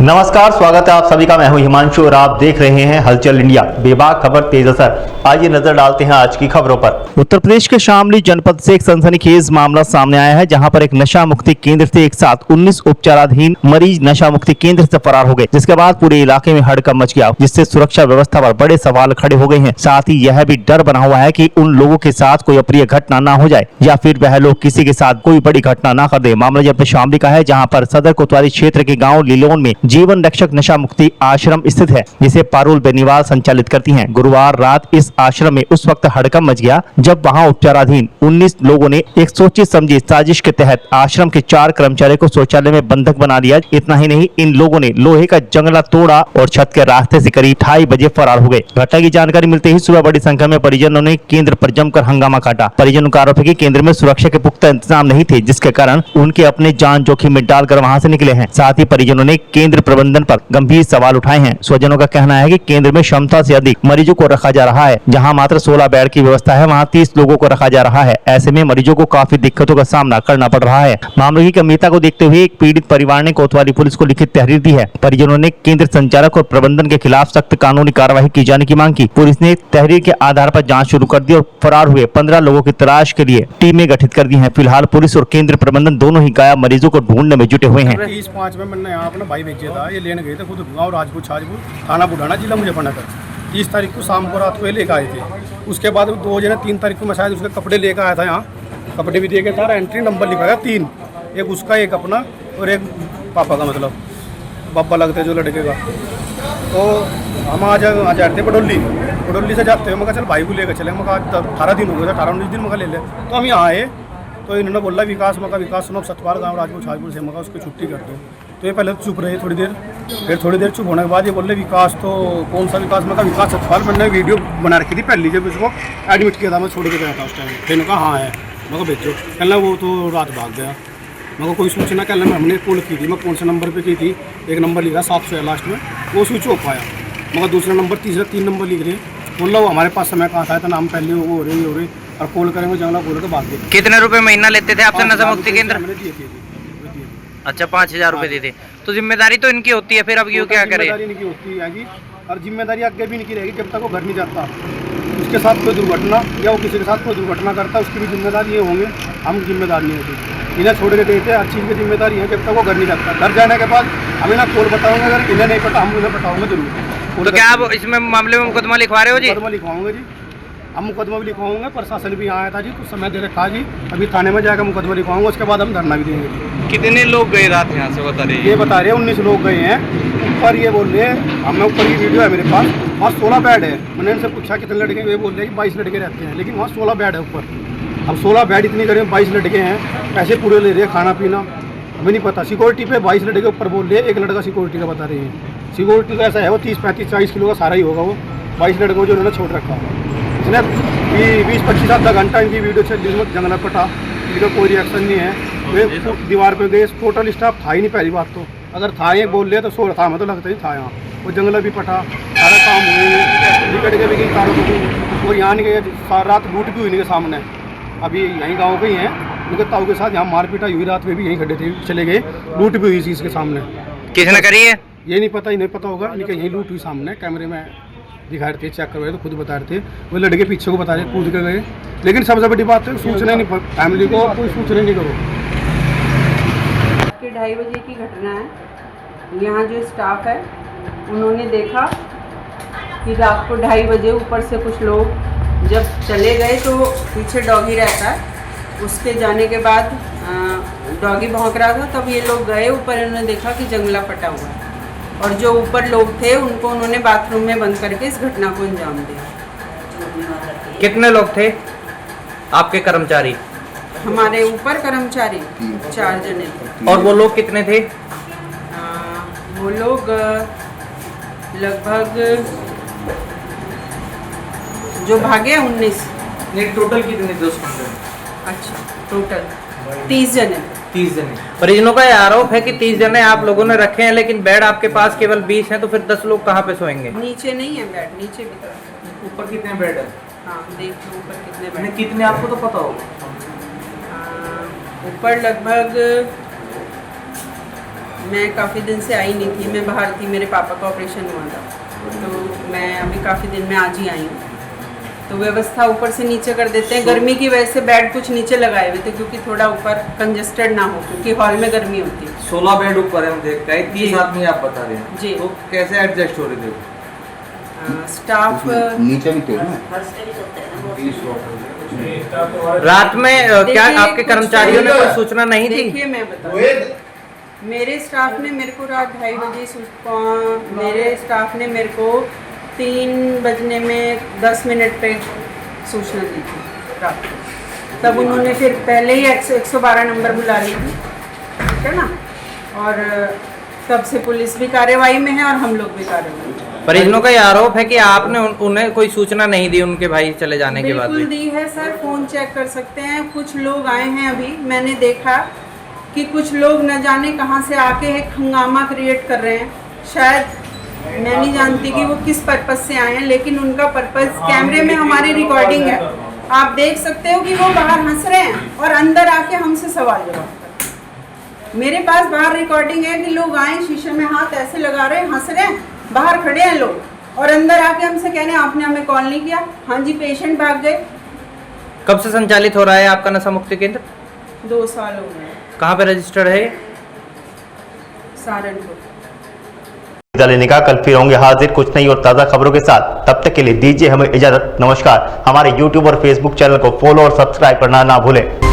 नमस्कार, स्वागत है आप सभी का। मैं हूं हिमांशु और आप देख रहे हैं हलचल इंडिया। बेबाक खबर तेज असर। आइए नजर डालते हैं आज की खबरों पर। उत्तर प्रदेश के शामली जनपद से एक सनसनीखेज मामला सामने आया है, जहां पर एक नशा मुक्ति केंद्र से एक साथ 19 उपचाराधीन मरीज नशा मुक्ति केंद्र से फरार हो गए, जिसके बाद पूरे इलाके में हड़कंप मच गया, जिससे सुरक्षा व्यवस्था पर बड़े सवाल खड़े हो गए हैं। साथ ही यह भी डर बना हुआ है कि उन लोगों के साथ कोई अप्रिय घटना ना हो जाए या फिर वह लोग किसी के साथ कोई बड़ी घटना ना कर दे। मामला जनपद शामली का है, जहाँ पर सदर कोतवाली क्षेत्र के गाँव लीलोन में जीवन रक्षक नशा मुक्ति आश्रम स्थित है, जिसे पारुल बेनीवाल संचालित करती हैं। गुरुवार रात इस आश्रम में उस वक्त हड़कंप मच गया जब वहां उपचाराधीन 19 लोगों ने एक सोची समझी साजिश के तहत आश्रम के 4 कर्मचारियों को शौचालय में बंधक बना दिया। इतना ही नहीं, इन लोगों ने लोहे का जंगला तोड़ा और छत के रास्ते से करीब 2:30 बजे फरार हो गए। घटना की जानकारी मिलते ही सुबह बड़ी संख्या में परिजनों ने केंद्र पर जमकर हंगामा काटा। परिजनों का आरोप है कि केंद्र में सुरक्षा के पुख्ता इंतजाम नहीं थे, जिसके कारण उनके अपने जान जोखिम में डालकर वहां से निकले हैं। साथ ही परिजनों ने केंद्र प्रबंधन पर गंभीर सवाल उठाए हैं। स्वजनों का कहना है कि केंद्र में क्षमता से अधिक मरीजों को रखा जा रहा है। जहां मात्र 16 बेड की व्यवस्था है, वहां 30 लोगों को रखा जा रहा है। ऐसे में मरीजों को काफी दिक्कतों का सामना करना पड़ रहा है। मामले की गंभीरता को देखते हुए एक पीड़ित परिवार ने कोतवाली पुलिस को लिखित तहरीर दी है। परिजनों ने केंद्र संचालक और प्रबंधन के खिलाफ सख्त कानूनी कार्रवाई की जाने की मांग की। पुलिस ने तहरीर के आधार पर जाँच शुरू कर दी और फरार हुए 15 लोगों की तलाश के लिए टीमें गठित कर दी है। फिलहाल पुलिस और केंद्र प्रबंधन दोनों ही गायब मरीजों को ढूंढने में जुटे हुए हैं। 30/5 में मैंने यहाँ अपना भाई भेजा था, ये लेने गए थे खुद गाँव राजपूत छाजपुर थाना बुढ़ाना जिला मुजफ्फरनगर। 30 तारीख को शाम को रात को लेकर आए थे। उसके बाद 3 तारीख को मैं शायद उसके कपड़े लेकर आया था। यहाँ कपड़े भी देखे था, एंट्री नंबर लिखा था 3, एक उसका एक अपना और एक पापा का, मतलब पापा लगते जो लड़के का। तो हम आ जाते थे पडोली से जाते हैं। मैं चल भाई को लेकर चले। मैं 18 दिन हो गए थे, 18-19 दिन मैं ले ले। तो हम यहाँ आए तो इन्होंने बोला विकास सुनो सतपाल गाँव राजपूत छाजपुर से। मैं उसकी छुट्टी कर दो। तो ये पहले तो चुप रहे थोड़ी देर, फिर थोड़ी देर चुप होने के बाद ये बोल रहे विकास, तो कौन सा विकास? मैं विकास सतपाल। मैंने वीडियो बना रखी थी पहले, जब उसको एडमिट किया था मैं छोड़ के गया था उस टाइम। फिर कहा हाँ है, मैं भेजो। कहना वो तो रात भाग गया। मैं कोई सूचना कहना मैं हमने कॉल की थी। मैं कौन से नंबर पे की थी? एक नंबर लिखा 700 है लास्ट में, वो स्विच ऑफ आया। मगर दूसरा नंबर, तीसरा 3 नंबर लिख रहे। बोल रहा वो हमारे पास समय कहाँ था, नाम पहले वो हो रही और कॉल करेंगे जंगला बोले तो बात दे। कितने रुपए महीना लेते थे आपसे नशा मुक्ति केंद्र? मैंने दिए थे। अच्छा, 5000 रुपए देते। तो जिम्मेदारी तो इनकी होती है, फिर अब क्यों क्या करे? जिम्मेदारी इनकी होती है जी, और जिम्मेदारी आगे भी इनकी रहेगी जब तक वो घर नहीं जाता। उसके साथ कोई दुर्घटना या वो किसी के साथ कोई दुर्घटना करता, उसकी भी जिम्मेदारी ये होंगे। हम जिम्मेदार नहीं होती। इन्हें छोड़ के देते हर चीज़ की जिम्मेदारी है जब तक वो घर नहीं जाता। घर जाने के बाद हम इन्हें कॉल बताऊंगे, अगर इन्हें नहीं पता हम उन्हें बताऊंगा जरूर। तो क्या आप इसमें मामले में मुकदमा लिखवा रहे हो जी? मुकदमा लिखवाऊंगे जी, हम मुकदमा भी लिखवाऊंगे। प्रशासन भी यहाँ आया था जी, कुछ समय दे रखा जी। अभी थाने में जाकर मुकदमा लिखवाऊंगा, उसके बाद हम धरना भी देंगे जी। कितने लोग गए रात यहाँ से बता रहे? ये बता रहे हैं 19 लोग गए हैं ऊपर। ये बोल रहे हैं, हमें ऊपर की वीडियो है मेरे पास, वहाँ 16 बेड है। मैंने इनसे पूछा कितने लड़के, ये बोल रहे हैं कि 22 लड़के रहते हैं, लेकिन वहाँ 16 बेड है ऊपर। अब 16 बेड इतनी करें, 22 लड़के हैं, पैसे पूरे ले रहे हैं, खाना पीना हमें नहीं पता। सिक्योरिटी पे 22 लड़के ऊपर बोल रहे हैं, एक लड़का सिक्योरिटी का बता रहे हैं। सिक्योरिटी का ऐसा है वो 30, 35, 40 किलो का सारा ही होगा वो 22 लड़कों जो उन्होंने छोड़ रखा है। इसने 20-25 आधा घंटा इनकी वीडियो चल रही है, जंगला पटा, इनका कोई रिएक्शन नहीं है। वे दीवार पे गए, टोटल स्टाफ था ही नहीं। पहली बात तो अगर था ये बोल रहे तो सो था, मैं तो लगता ही था यहाँ। वो जंगला भी पटा, सारा काम हुए, निकट के भी गई कारों को। और यहाँ नहीं गए, रात लूट भी हुई इनके सामने। अभी यहीं गाँव के ही हैं, उनके ताऊ के साथ यहाँ मारपीटा हुई। रात में भी यहीं खड़े थे, चले गए, लूट भी हुई इसी के सामने। किसने करी है ये नहीं पता, ही नहीं पता होगा। इनके यहीं लूट हुई सामने, कैमरे में दिखा रहे थे, चेक करवाए तो खुद बता रहे थे। वो लड़के पीछे को बता रहे, कूद के गए। लेकिन सबसे बड़ी बात है सूचना नहीं, फैमिली को कोई सूचना नहीं करो। 2:30 बजे की घटना है। यहाँ जो स्टाफ है उन्होंने देखा कि रात को 2:30 बजे ऊपर से कुछ लोग जब चले गए तो पीछे डॉगी रहता है, उसके जाने के बाद डॉगी भौंक रहा था, तब ये लोग गए ऊपर। इन्होंने देखा कि जंगला पटा हुआ है और जो ऊपर लोग थे उनको उन्होंने बाथरूम में बंद करके इस घटना को अंजाम दिया। कितने लोग थे आपके कर्मचारी? हमारे ऊपर कर्मचारी 4 जने थे। और वो लोग कितने थे? वो लोग लगभग जो भागे 19। नहीं, टोटल कितने थे उसमें? अच्छा, टोटल 30 जने। 30 जने। परिजनों का आरोप है कि 30 जने आप लोगों ने रखे हैं, लेकिन बेड आपके पास केवल 20 हैं, तो फिर 10 लोग कहाँ पे सोएंगे? नीचे नहीं है बेड, नीचे भी तो। ऊपर कितने बेड है? हाँ, देख लो ऊपर कितने बेड। कितने आपको तो पता होगा। ऊपर लगभग मैं काफ़ी दिन से आई नहीं थी, मैं बाहर थी, मेरे पापा का ऑपरेशन हुआ था, तो मैं अभी काफ़ी दिन में आज ही आई हूँ। तो व्यवस्था ऊपर से नीचे कर देते हैं, गर्मी की वजह से बेड कुछ नीचे लगाए हुए थे क्योंकि थोड़ा ऊपर कंजेस्टेड ना हो, क्योंकि हॉल में गर्मी होती है। 16 बेड ऊपर है, हम देख रहे हैं, 30 जी। आदमी आप बता रहे हैं जी। तो कैसे एडजस्ट हो रहे थे? स्टाफ नीचे भी थे ना। रात में क्या देखिए, आपके कुछ कर्मचारियों ने तो- कोई सूचना नहीं थी? देखिए मैं बताऊँ, मेरे स्टाफ ने मेरे को रात 2:30 बजे मेरे स्टाफ ने मेरे को 3 बजने में 10 मिनट पे सूचना दी थी रात को। तब उन्होंने फिर पहले ही 112 नंबर बुला ली थी, ठीक है ना, और तब से पुलिस भी कार्यवाही में है और हम लोग भी कार्यवाही में। परिजनों का ये आरोप है कि आपने उन्हें कोई सूचना नहीं दी उनके भाई चले जाने के बाद बिल्कुल भी। दी है सर, फ़ोन चेक कर सकते हैं। कुछ लोग आए हैं अभी, मैंने देखा कि कुछ लोग न जाने कहाँ से आके एक हंगामा क्रिएट कर रहे हैं। शायद मैं नहीं जानती कि वो किस पर्पज़ से आए हैं, लेकिन उनका पर्पज़ कैमरे में हमारी रिकॉर्डिंग है, आप देख सकते हो कि वो बाहर हंस रहे हैं और अंदर आके हमसे सवाल जवाब कर रहे हैं। मेरे पास बाहर रिकॉर्डिंग है कि लोग आए, शीशे में हाथ ऐसे लगा रहे हैं, हंस रहे हैं, बाहर खड़े हैं लोग और अंदर आके हमसे कह रहे हैं आपने हमें कॉल नहीं किया। हाँ जी, पेशेंट भाग गए। कब से संचालित हो रहा है आपका नशा मुक्ति केंद्र? 2 साल हो गए। कहाँ पे रजिस्टर्ड है? सहारनपुर। लेने का कल फिर होंगे हाजिर कुछ नई और ताज़ा खबरों के साथ। तब तक के लिए दीजिए हमें इजाजत। नमस्कार। हमारे YouTube और Facebook चैनल को फॉलो और सब्सक्राइब करना ना भूलें।